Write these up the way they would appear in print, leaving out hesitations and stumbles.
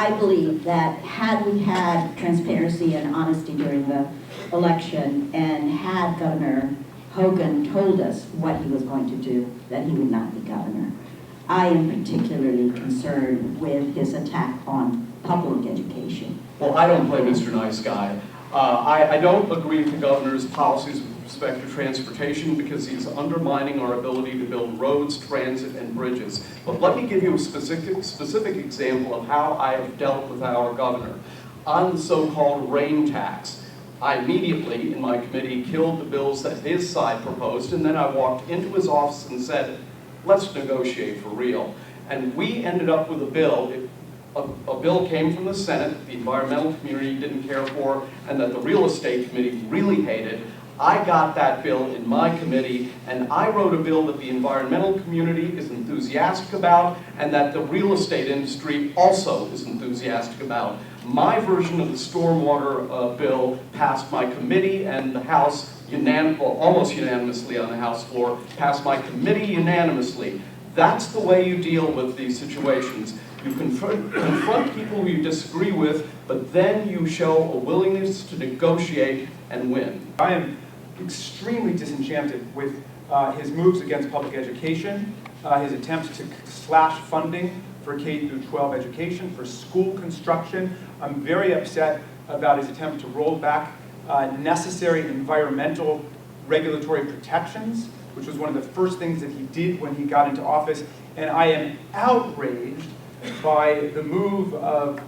I believe that had we had transparency and honesty during the election, and had Governor Hogan told us what he was going to do, that he would not be governor. I am particularly concerned with his attack on public education. Well, I don't play Mr. Nice Guy. I don't agree with the governor's policies with respect to transportation because he's undermining our ability to build roads, transit, and bridges. But let me give you a specific example of how I have dealt with our governor. On the so-called rain tax, I immediately, in my committee, killed the bills that his side proposed, and then I walked into his office and said, let's negotiate for real. And we ended up with a bill. A bill came from the Senate, the environmental community didn't care for, and that the real estate committee really hated. I got that bill in my committee, and I wrote a bill that the environmental community is enthusiastic about, and that the real estate industry also is enthusiastic about. My version of the stormwater bill passed my committee, and the House, almost unanimously on the House floor, passed my committee unanimously. That's the way you deal with these situations. You confront people who you disagree with, but then you show a willingness to negotiate and win. I am extremely disenchanted with his moves against public education, his attempts to slash funding for K-12 education, for school construction. I'm very upset about his attempt to roll back necessary environmental regulatory protections, which was one of the first things that he did when he got into office. And I am outraged by the move of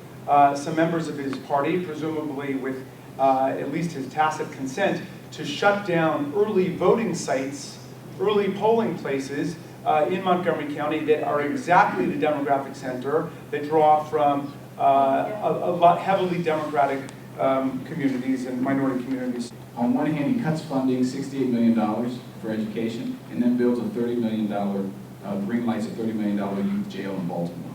some members of his party, presumably with at least his tacit consent, to shut down early voting sites, early polling places in Montgomery County that are exactly the demographic center that draw from a lot heavily Democratic communities and minority communities. On one hand, he cuts funding, $68 million for education, and then builds a $30 million, green lights a $30 million youth jail in Baltimore.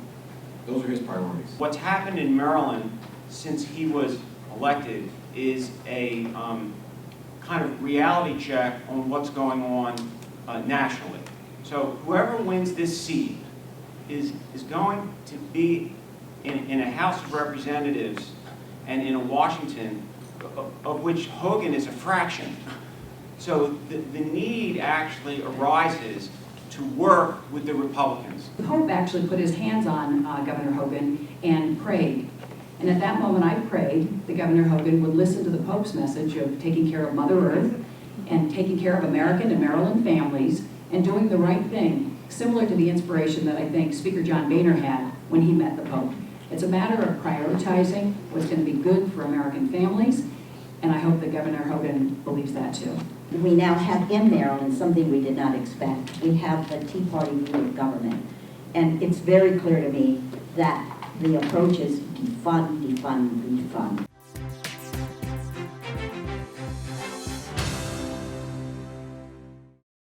Those are his priorities. What's happened in Maryland since he was elected is a kind of reality check on what's going on nationally. So whoever wins this seat is going to be in a House of Representatives and in a Washington of which Hogan is a fraction. So the need actually arises to work with the Republicans. Pope actually put his hands on Governor Hogan and prayed. And at that moment I prayed that Governor Hogan would listen to the Pope's message of taking care of Mother Earth and taking care of American and Maryland families and doing the right thing, similar to the inspiration that I think Speaker John Boehner had when he met the Pope. It's a matter of prioritizing what's going to be good for American families, and I hope that Governor Hogan believes that too. We now have in Maryland something we did not expect. We have the Tea Party view of government. And it's very clear to me that the approach is defund, defund, defund.